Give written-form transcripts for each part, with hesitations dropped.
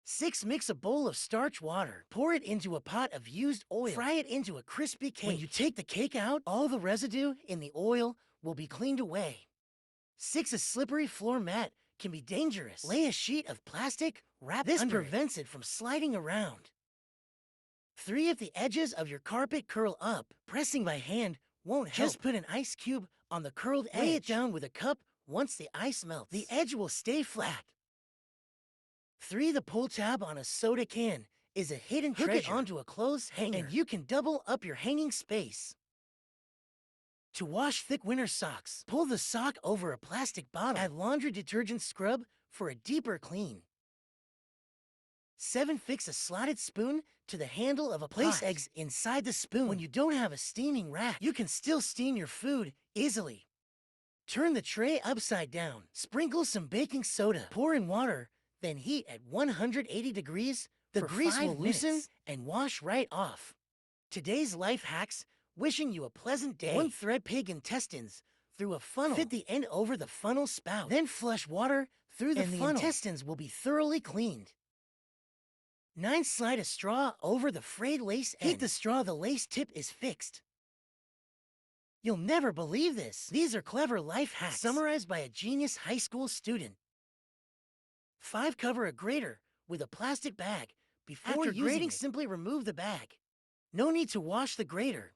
6. Mix a bowl of starch water. Pour it into a pot of used oil. Fry it into a crispy cake. When you take the cake out, all the residue in the oil will be cleaned away. 6. A slippery floor mat can be dangerous. Lay a sheet of plastic wrap under it. This prevents it from sliding around. 3. If the edges of your carpet curl up, pressing by hand won't help. Just put an ice cube on the curled edge. Lay it down with a cup once the ice melts. The edge will stay flat. 3. The pull tab on a soda can is a hidden treasure. Hook it onto a clothes hanger, and you can double up your hanging space. To wash thick winter socks, pull the sock over a plastic bottle. Add laundry detergent scrub for a deeper clean. 7. Fix a slotted spoon to the handle of a pot. Place eggs inside the spoon. When you don't have a steaming rack, you can still steam your food easily. Turn the tray upside down. Sprinkle some baking soda. Pour in water, then heat at 180 degrees. The grease will loosen and wash right off. Today's life hacks, wishing you a pleasant day. 1. Thread pig intestines through a funnel. Fit the end over the funnel spout. Then flush water through the funnel. The intestines will be thoroughly cleaned. 9. Slide a straw over the frayed lace end. Heat the straw, the lace tip is fixed. You'll never believe this. These are clever life hacks summarized by a genius high school student. 5. Cover a grater with a plastic bag. Before grating, simply remove the bag. No need to wash the grater.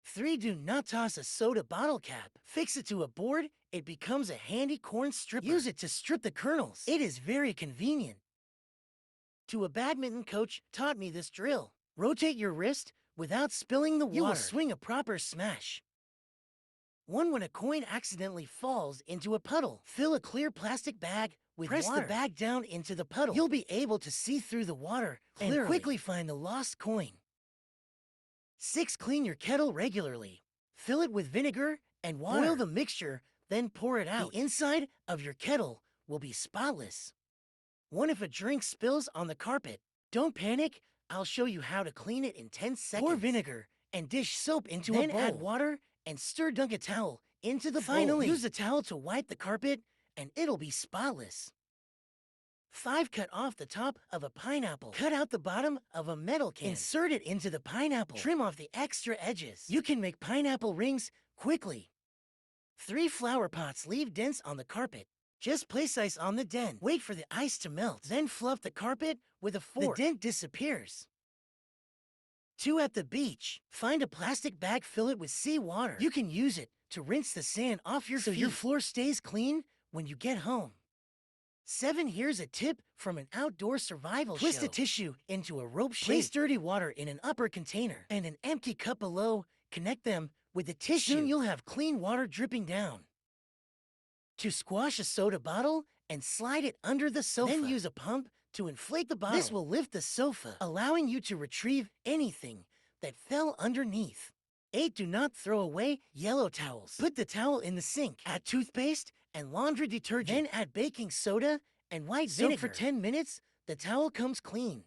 3. Do not toss a soda bottle cap. Fix it to a board. It becomes a handy corn stripper. Use it to strip the kernels. It is very convenient. To a badminton coach taught me this drill. Rotate your wrist without spilling the water. You will swing a proper smash. 1. When a coin accidentally falls into a puddle, fill a clear plastic bag with water. Press the bag down into the puddle. You'll be able to see through the water and quickly find the lost coin. 6. Clean your kettle regularly. Fill it with vinegar and water. Boil the mixture, then pour it out. The inside of your kettle will be spotless. 1. If a drink spills on the carpet, don't panic. I'll show you how to clean it in 10 seconds. Pour vinegar and dish soap into a bowl. Then add water and stir. Dunk a towel into the bowl. Finally, use a towel to wipe the carpet and it'll be spotless. 5. Cut off the top of a pineapple. Cut out the bottom of a metal can. Insert it into the pineapple. Trim off the extra edges. You can make pineapple rings quickly. 3. Flower pots leave dents on the carpet. Just place ice on the dent. Wait for the ice to melt. Then fluff the carpet with a fork. The dent disappears. 2. At the beach, find a plastic bag, fill it with seawater. You can use it to rinse the sand off your feet so your floor stays clean when you get home. 7. Here's a tip from an outdoor survival show. Twist a tissue into a rope shape. Place dirty water in an upper container and an empty cup below. Connect them with the tissue. Soon you'll have clean water dripping down. To squash a soda bottle and slide it under the sofa. Then use a pump to inflate the bottle. This will lift the sofa, allowing you to retrieve anything that fell underneath. 8. Do not throw away yellow towels. Put the towel in the sink. Add toothpaste and laundry detergent. Then add baking soda and white vinegar. Soak for 10 minutes. The towel comes clean.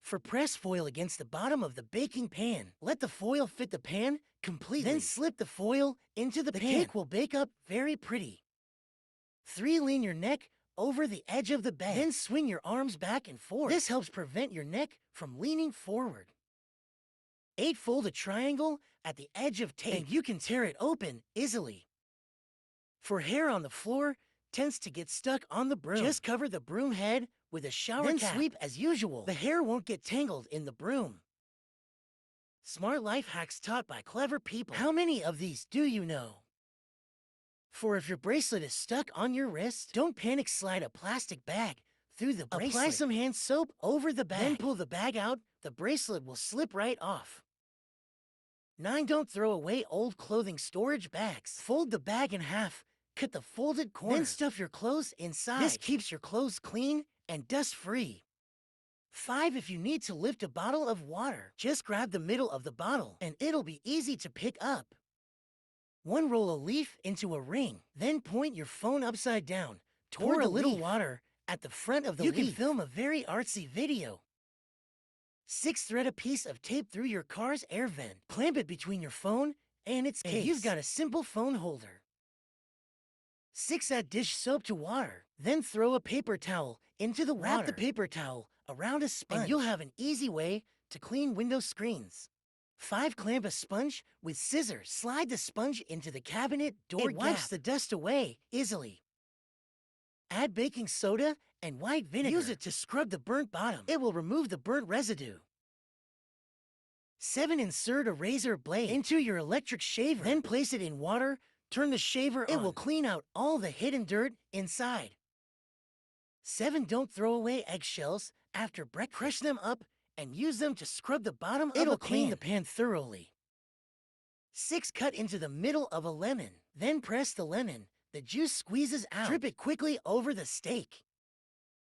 For press foil against the bottom of the baking pan. Let the foil fit the pan completely. Then slip the foil into the pan. The cake will bake up very pretty. 3. Lean your neck over the edge of the bed. Then swing your arms back and forth. This helps prevent your neck from leaning forward. 8. Fold a triangle at the edge of tape, and you can tear it open easily. For hair on the floor tends to get stuck on the broom. Just cover the broom head with a shower cap. Then sweep as usual. The hair won't get tangled in the broom. Smart life hacks taught by clever people. How many of these do you know? For if your bracelet is stuck on your wrist, don't panic. Slide a plastic bag through the bracelet. Apply some hand soap over the bag. Then pull the bag out. The bracelet will slip right off. 9. Don't throw away old clothing storage bags. Fold the bag in half. Cut the folded corner. Then stuff your clothes inside. This keeps your clothes clean and dust-free. 5. If you need to lift a bottle of water, just grab the middle of the bottle and it'll be easy to pick up. 1. Roll a leaf into a ring. Then point your phone upside down toward a little water at the front of the leaf. You can film a very artsy video. 6. Thread a piece of tape through your car's air vent. Clamp it between your phone and its case. And you've got a simple phone holder. 6. Add dish soap to water. Then throw a paper towel into the water. Wrap the paper towel around a sponge, and you'll have an easy way to clean window screens. 5. Clamp a sponge with scissors. Slide the sponge into the cabinet door. It wipes the dust away easily. Add baking soda and white vinegar. Use it to scrub the burnt bottom. It will remove the burnt residue. 7. Insert a razor blade into your electric shaver. Then place it in water. Turn the shaver on. It will clean out all the hidden dirt inside. 7. Don't throw away eggshells after breakfast. Crush them up and use them to scrub the bottom of a pan. It'll clean the pan thoroughly. 6. Cut into the middle of a lemon. Then press the lemon. The juice squeezes out. Drip it quickly over the steak.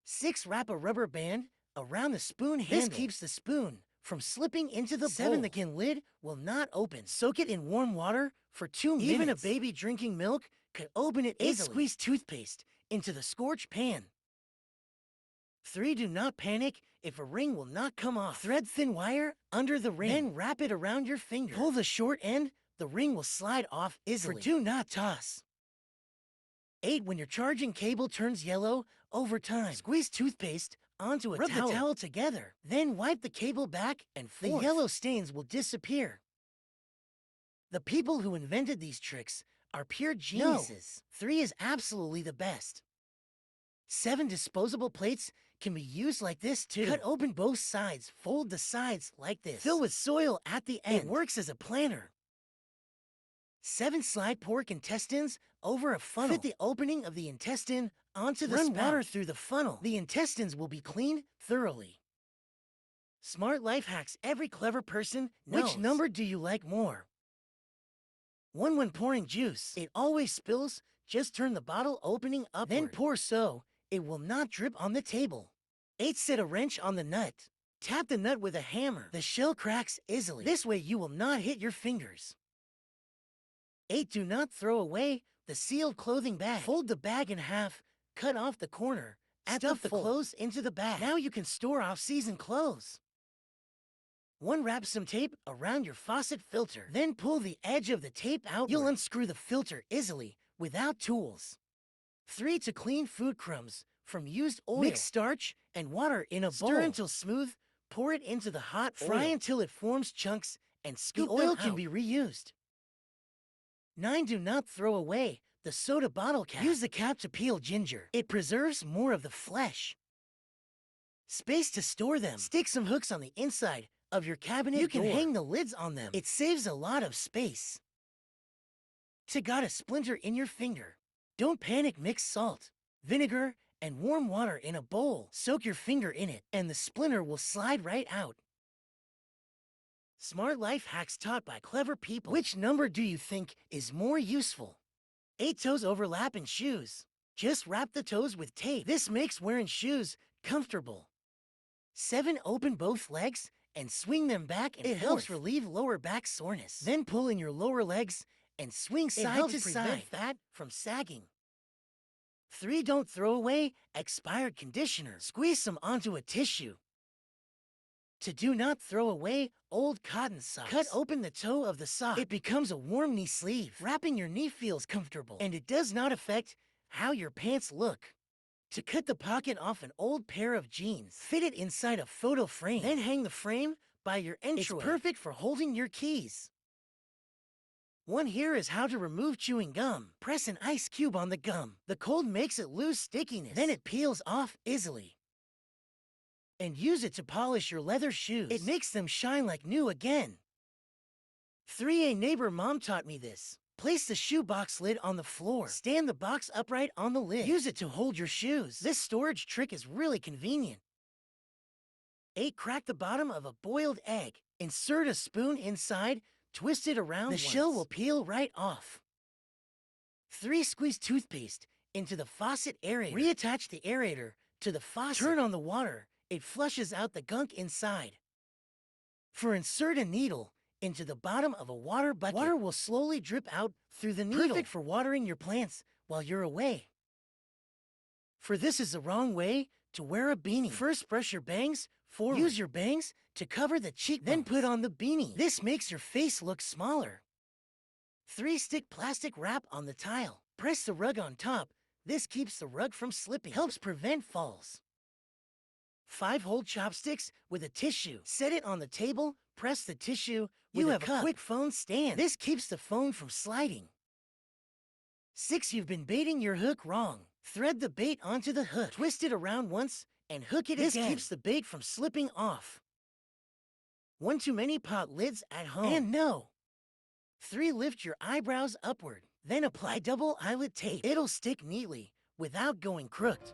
6. Wrap a rubber band around the spoon handle. This keeps the spoon from slipping into the bowl. 7. The can lid will not open. Soak it in warm water for 2 minutes. Even a baby drinking milk could open it easily. 8. Squeeze toothpaste into the scorched pan. 3. Do not panic if a ring will not come off. Thread thin wire under the ring. Then wrap it around your finger. Pull the short end. The ring will slide off easily. 4. Do not toss. 8. When your charging cable turns yellow over time, squeeze toothpaste onto a towel. Rub the towel together. Then wipe the cable back and forth. The yellow stains will disappear. The people who invented these tricks are pure geniuses. 3 is absolutely the best. 7. Disposable plates can be used like this too. Cut open both sides. Fold the sides like this. Fill with soil at the end. It works as a planter. 7. Slide pork intestines over a funnel. Fit the opening of the intestine onto the spout. Run water through the funnel. The intestines will be cleaned thoroughly. Smart life hacks every clever person knows. Which number do you like more? 1. When pouring juice, it always spills. Just turn the bottle opening upward. Then pour so it will not drip on the table. 8. Set a wrench on the nut. Tap the nut with a hammer. The shell cracks easily. This way you will not hit your fingers. 8. Do not throw away the sealed clothing bag. Fold the bag in half, cut off the corner, stuff the clothes into the bag. Now you can store off-season clothes. 1. Wrap some tape around your faucet filter. Then pull the edge of the tape out. You'll unscrew the filter easily without tools. 3. To clean food crumbs from used oil. Mix starch and water in a bowl. Stir until smooth. Pour it into the hot oil. Fry until it forms chunks and scoop the oil can be reused. 9. Do not throw away the soda bottle cap. Use the cap to peel ginger. It preserves more of the flesh. Space to store them. Stick some hooks on the inside of your cabinet door. You can hang the lids on them. It saves a lot of space. To got a splinter in your finger. Don't panic. Mix salt, vinegar, and warm water in a bowl. Soak your finger in it, and the splinter will slide right out. Smart life hacks taught by clever people. Which number do you think is more useful? 8. Toes overlap in shoes. Just wrap the toes with tape. This makes wearing shoes comfortable. 7. Open both legs and swing them back and forth. It helps relieve lower back soreness. Then pull in your lower legs and swing side to side. Prevent fat from sagging. 3. Don't throw away expired conditioner. Squeeze some onto a tissue. To do not throw away old cotton socks. Cut open the toe of the sock. It becomes a warm knee sleeve. Wrapping your knee feels comfortable, and it does not affect how your pants look. To cut the pocket off an old pair of jeans, fit it inside a photo frame. Then hang the frame by your entryway. It's perfect for holding your keys. 1 here is how to remove chewing gum. Press an ice cube on the gum. The cold makes it lose stickiness. Then it peels off easily. And use it to polish your leather shoes. It makes them shine like new again. 3. A neighbor mom taught me this. Place the shoebox lid on the floor. Stand the box upright on the lid. Use it to hold your shoes. This storage trick is really convenient. 8. Crack the bottom of a boiled egg. Insert a spoon inside. Twist it around. The shell will peel right off. 3. Squeeze toothpaste into the faucet aerator. Reattach the aerator to the faucet. Turn on the water. It flushes out the gunk inside. 4. Insert a needle into the bottom of a water bucket. Water will slowly drip out through the needle. Perfect for watering your plants while you're away. For this is the wrong way to wear a beanie. First, brush your bangs forward. Use your bangs to cover the cheekbones. Then put on the beanie. This makes your face look smaller. 3. Stick plastic wrap on the tile. Press the rug on top This keeps the rug from slipping, helps prevent falls. 5-hole chopsticks with a tissue. Set it on the table, press the tissue with a quick phone stand. This keeps the phone from sliding. 6. You've been baiting your hook wrong. Thread the bait onto the hook. Twist it around once and hook it again. This keeps the bait from slipping off. 1 too many pot lids at home. And no. 3. Lift your eyebrows upward. Then apply double eyelid tape. It'll stick neatly without going crooked.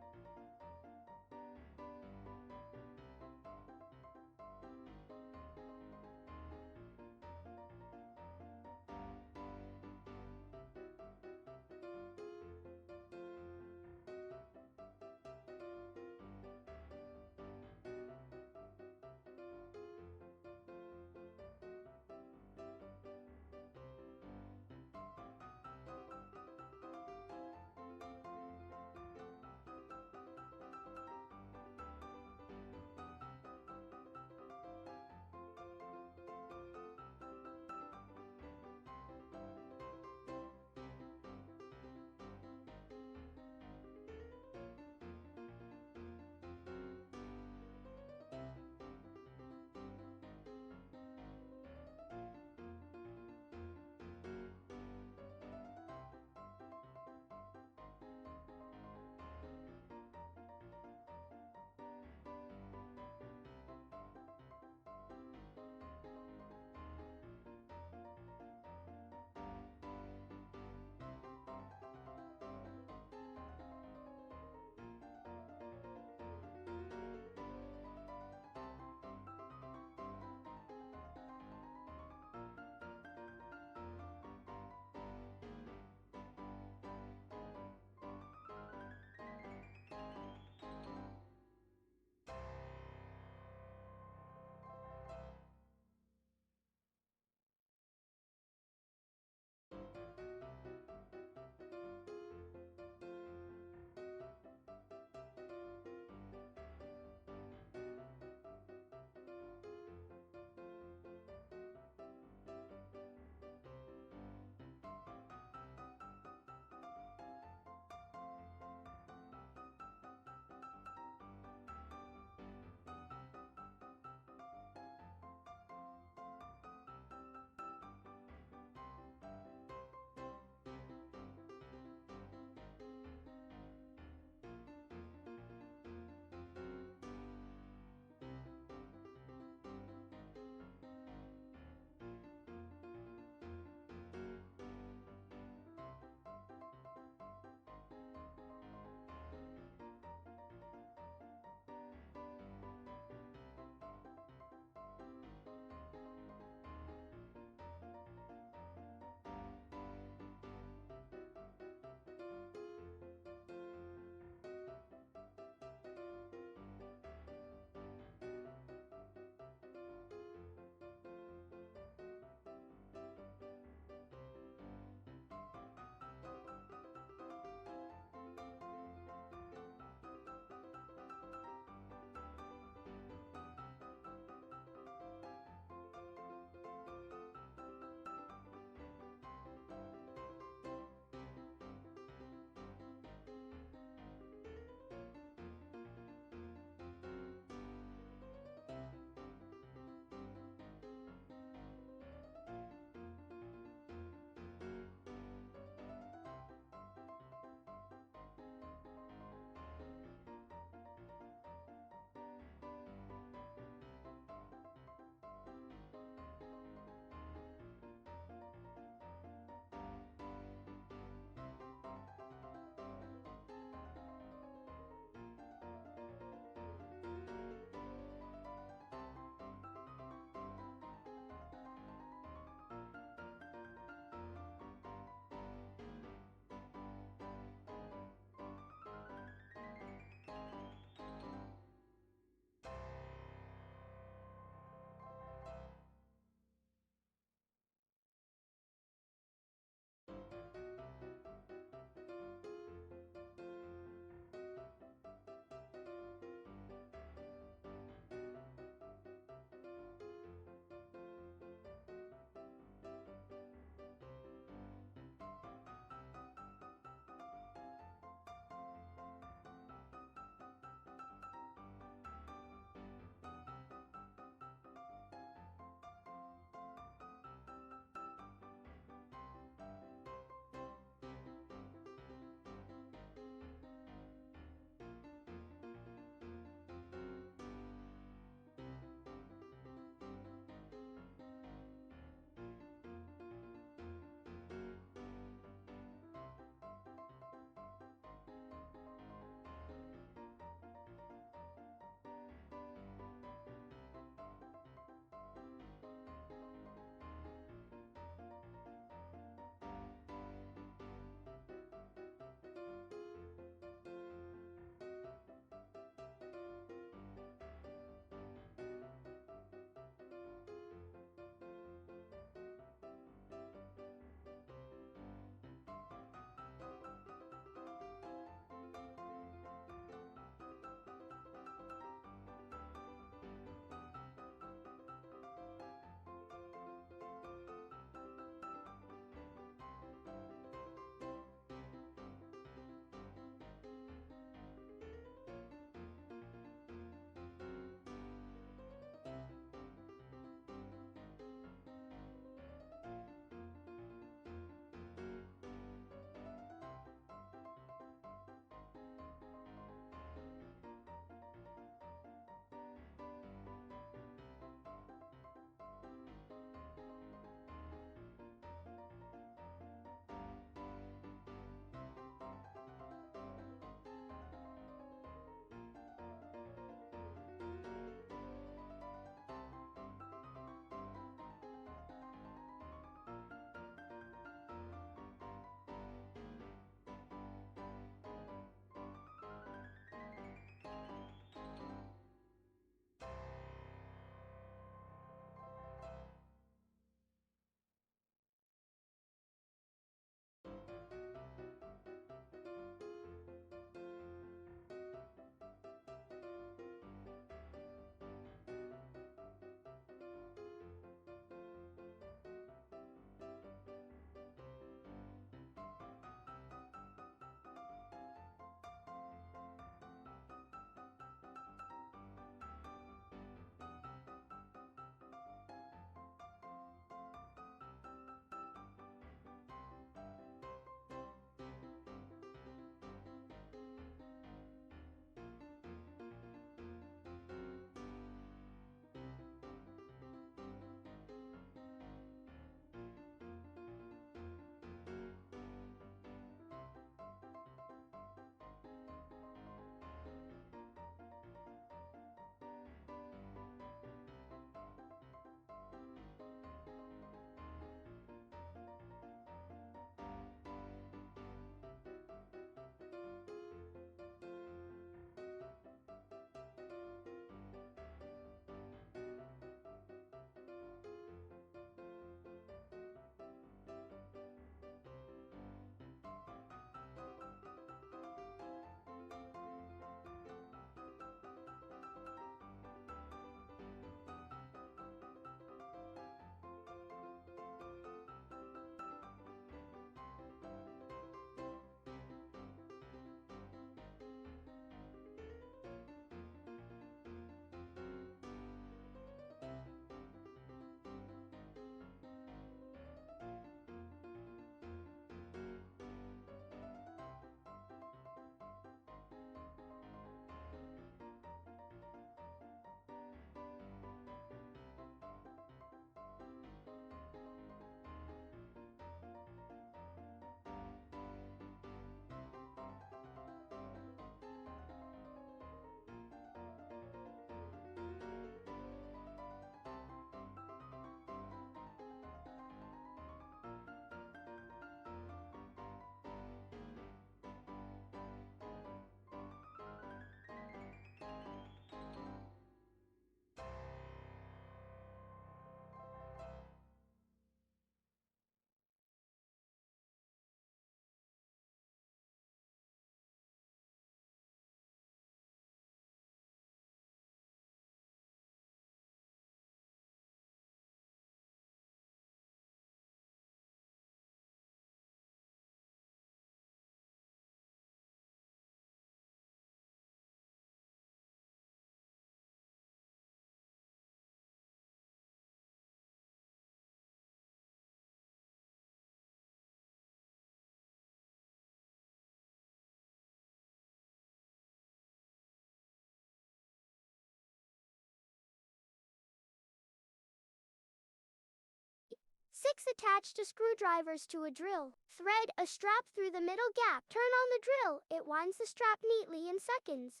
6. Attach two screwdrivers to a drill. Thread a strap through the middle gap. Turn on the drill. It winds the strap neatly in seconds.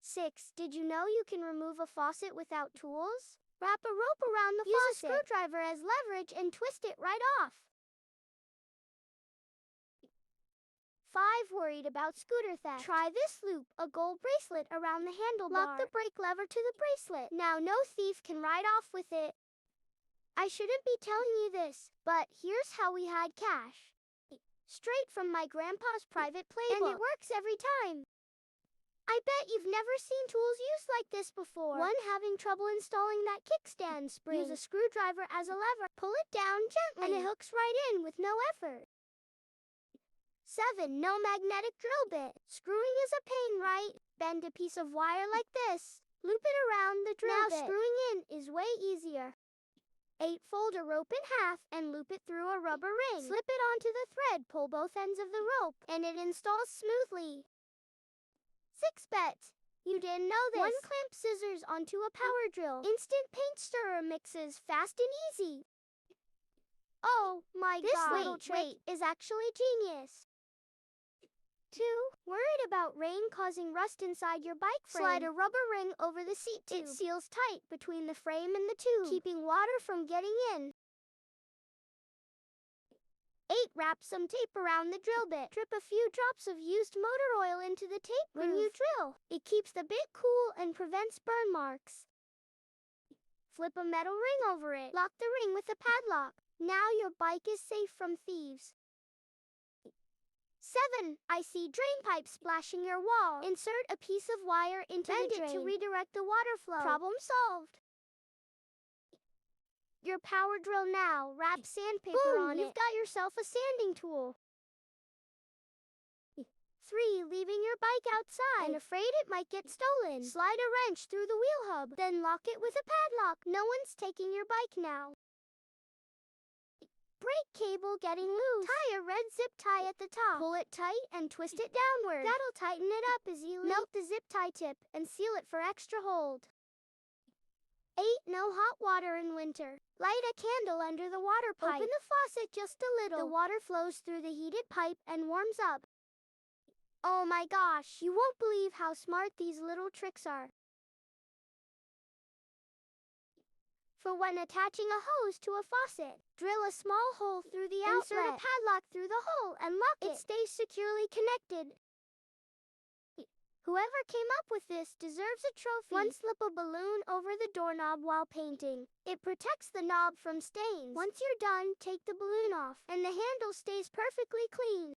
6. Did you know you can remove a faucet without tools? Wrap a rope around the faucet. Use a screwdriver as leverage and twist it right off. 5. Worried about scooter theft? Try this loop, a gold bracelet around the handlebar. Lock the brake lever to the bracelet. Now no thief can ride off with it. I shouldn't be telling you this, but here's how we hide cash. Straight from my grandpa's private playbook. And it works every time. I bet you've never seen tools used like this before. 1. Having trouble installing that kickstand spring? Use a screwdriver as a lever. Pull it down gently, and it hooks right in with no effort. 7. No magnetic drill bit. Screwing is a pain, right? Bend a piece of wire like this. Loop it around the drill bit. Now screwing in is way easier. 8. Fold a rope in half and loop it through a rubber ring. Slip it onto the thread, pull both ends of the rope, and it installs smoothly. 6. Bet you didn't know this. 1. Clamp scissors onto a power drill. Instant paint stirrer mixes fast and easy. Oh my God. This little trick is actually genius. 2. Worried about rain causing rust inside your bike frame? Slide a rubber ring over the seat tube. It seals tight between the frame and the tube, keeping water from getting in. 8. Wrap some tape around the drill bit. Drip a few drops of used motor oil into the tape groove. When you drill, it keeps the bit cool and prevents burn marks. Flip a metal ring over it. Lock the ring with a padlock. Now your bike is safe from thieves. 7. I see drain pipe splashing your wall. Insert a piece of wire into the drain to redirect the water flow. Problem solved. Your power drill now. Wrap sandpaper on it. You've got yourself a sanding tool. 3. Leaving your bike outside and afraid it might get stolen? Slide a wrench through the wheel hub, then lock it with a padlock. No one's taking your bike now. Brake cable getting loose. Tie a red zip tie at the top. Pull it tight and twist it downward. That'll tighten it up as you melt the zip tie tip and seal it for extra hold. 8. No hot water in winter. Light a candle under the water pipe. Open the faucet just a little. The water flows through the heated pipe and warms up. Oh my gosh, you won't believe how smart these little tricks are. For when attaching a hose to a faucet, drill a small hole through the outlet. Insert a padlock through the hole and lock it. It stays securely connected. Whoever came up with this deserves a trophy. 1. Slip a balloon over the doorknob while painting. It protects the knob from stains. Once you're done, take the balloon off, and the handle stays perfectly clean.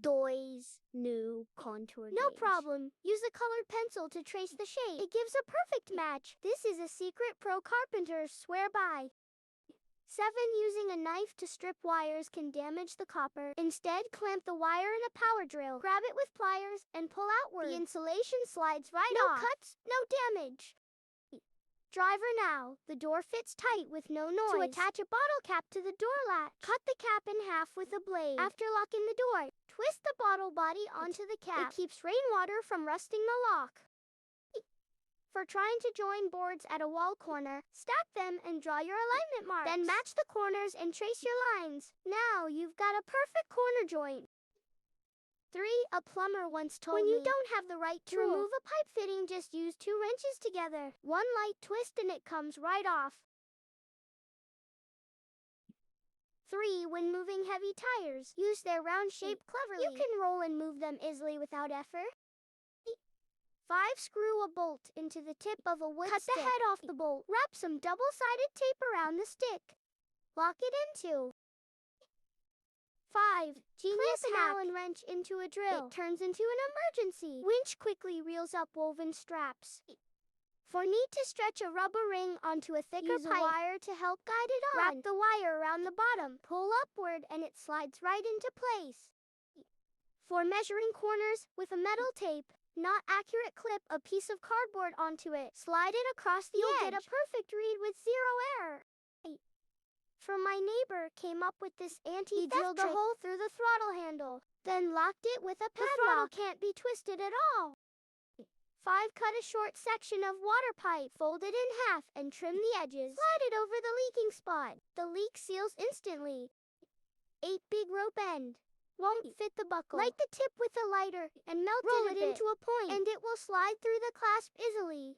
Doy's new contour gauge. No problem. Use a colored pencil to trace the shape. It gives a perfect match. This is a secret pro carpenters swear by. 7. Using a knife to strip wires can damage the copper. Instead, clamp the wire in a power drill. Grab it with pliers and pull outward. The insulation slides right off. No cuts, no damage. Driver now. The door fits tight with no noise. To attach a bottle cap to the door latch, cut the cap in half with a blade. After locking the door, twist the bottle body onto the cap. It keeps rainwater from rusting the lock. For trying to join boards at a wall corner, stack them and draw your alignment marks. Then match the corners and trace your lines. Now you've got a perfect corner joint. 3. A plumber once told me, when you don't have the right tool to remove a pipe fitting, just use 2 wrenches together. 1 light twist and it comes right off. 3. When moving heavy tires, use their round shape cleverly. You can roll and move them easily without effort. 5. Screw a bolt into the tip of a wood stick. Cut the head off the bolt. Wrap some double-sided tape around the stick. Lock it into. 5. Genius hack. Clamp an Allen wrench into a drill. It turns into an emergency. Winch quickly reels up woven straps. For need to stretch a rubber ring onto a thicker pipe, use a wire to help guide it on. Wrap the wire around the bottom. Pull upward and it slides right into place. For measuring corners with a metal tape, not accurate, clip a piece of cardboard onto it. Slide it across the edge. You'll get a perfect read with 0 error. For my neighbor came up with this anti-theft trick. He drilled a hole through the throttle handle, then locked it with a padlock. The throttle can't be twisted at all. 5. Cut a short section of water pipe, fold it in half, and trim the edges. Slide it over the leaking spot. The leak seals instantly. 8. Big rope end. Won't fit the buckle. Light the tip with a lighter and melt it into a point, and it will slide through the clasp easily.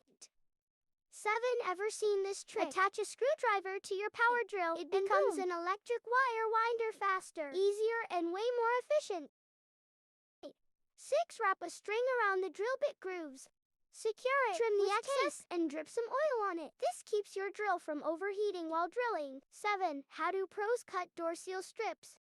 7. Ever seen this trick? Attach a screwdriver to your power drill. It becomes an electric wire winder faster, easier, and way more efficient. 6. Wrap a string around the drill bit grooves. Secure it, trim the excess, and drip some oil on it. This keeps your drill from overheating while drilling. 7. How do pros cut door seal strips?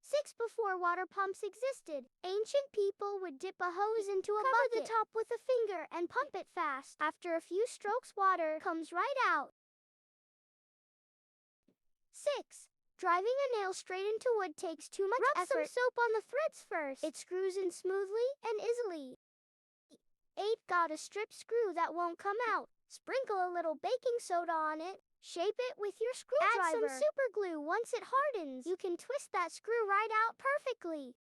6. Before water pumps existed, ancient people would dip a hose into a bucket, cover the top with a finger, and pump it fast. After a few strokes, water comes right out. 6. Driving a nail straight into wood takes too much effort. Rub some soap on the threads first. It screws in smoothly and easily. 8. Got a strip screw that won't come out. Sprinkle a little baking soda on it. Shape it with your screwdriver. Add some super glue once it hardens. You can twist that screw right out perfectly.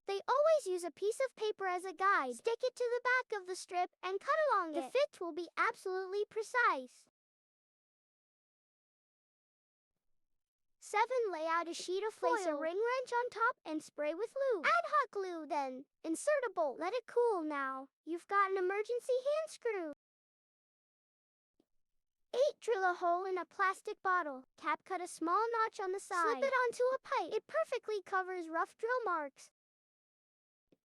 They always use a piece of paper as a guide. Stick it to the back of the strip and cut along it. The fit will be absolutely precise. 7. Lay out a sheet of foil. Place a ring wrench on top and spray with lube. Add hot glue, then insert a bolt. Let it cool now. You've got an emergency hand screw. 8. Drill a hole in a plastic bottle. Cut a small notch on the side. Slip it onto a pipe. It perfectly covers rough drill marks.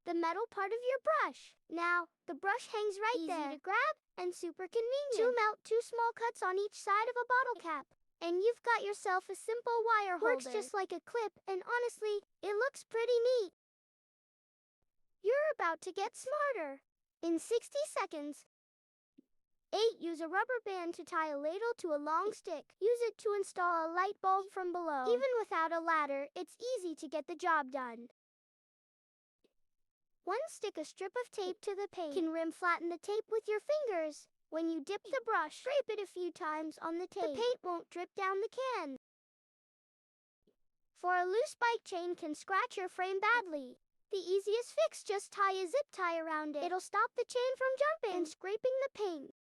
The metal part of your brush. Now, the brush hangs right there. Easy to grab and super convenient. Melt 2 small cuts on each side of a bottle cap. And you've got yourself a simple wire holder. Works just like a clip, and honestly, it looks pretty neat. You're about to get smarter. In 60 seconds. 8. Use a rubber band to tie a ladle to a long stick. Use it to install a light bulb from below. Even without a ladder, it's easy to get the job done. 1. Stick a strip of tape to the paint. You can rim flatten the tape with your fingers. When you dip the brush, scrape it a few times on the tape. The paint won't drip down the can. 4. A loose bike chain can scratch your frame badly. The easiest fix, just tie a zip tie around it. It'll stop the chain from jumping and scraping the paint.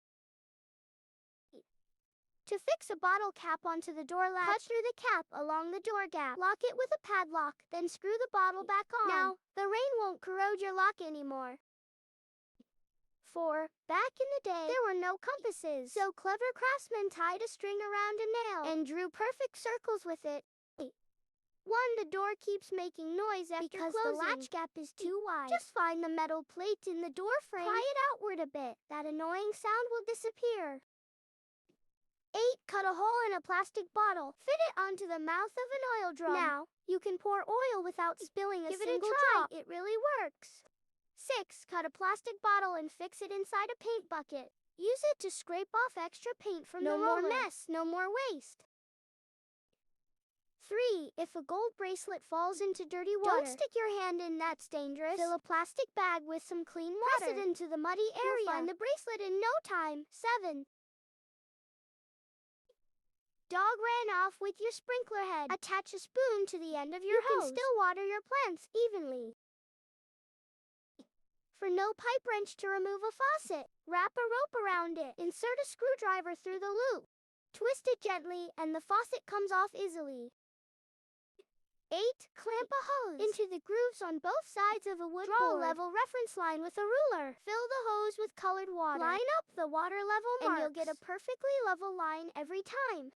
To fix a bottle cap onto the door latch, cut through the cap along the door gap. Lock it with a padlock, then screw the bottle back on. Now, the rain won't corrode your lock anymore. 4. Back in the day, there were no compasses, so clever craftsmen tied a string around a nail and drew perfect circles with it. 1. The door keeps making noise after because closing. The latch gap is too wide. Just find the metal plate in the door frame. Pry it outward a bit. That annoying sound will disappear. 8. Cut a hole in a plastic bottle. Fit it onto the mouth of an oil drum. Now, you can pour oil without spilling a single drop. It really works. 6. Cut a plastic bottle and fix it inside a paint bucket. Use it to scrape off extra paint from the roller. No more mess, no more waste. 3. If a gold bracelet falls into dirty water, don't stick your hand in, that's dangerous. Fill a plastic bag with some clean water. Press it into the muddy area. You'll find the bracelet in no time. 7. Dog ran off with your sprinkler head. Attach a spoon to the end of your hose. You can still water your plants evenly. For no pipe wrench to remove a faucet, wrap a rope around it. Insert a screwdriver through the loop. Twist it gently and the faucet comes off easily. 8. Clamp a hose into the grooves on both sides of a wood board. Draw a level reference line with a ruler. Fill the hose with colored water. Line up the water level marks, and you'll get a perfectly level line every time.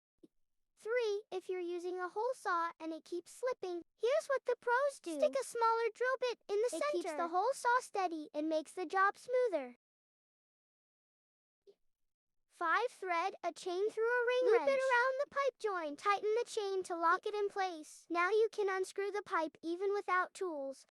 3. If you're using a hole saw and it keeps slipping, here's what the pros do. Stick a smaller drill bit in the center. It keeps the hole saw steady and makes the job smoother. 5. Thread a chain through a ring wrench. Loop it around the pipe joint. Tighten the chain to lock it in place. Now you can unscrew the pipe even without tools.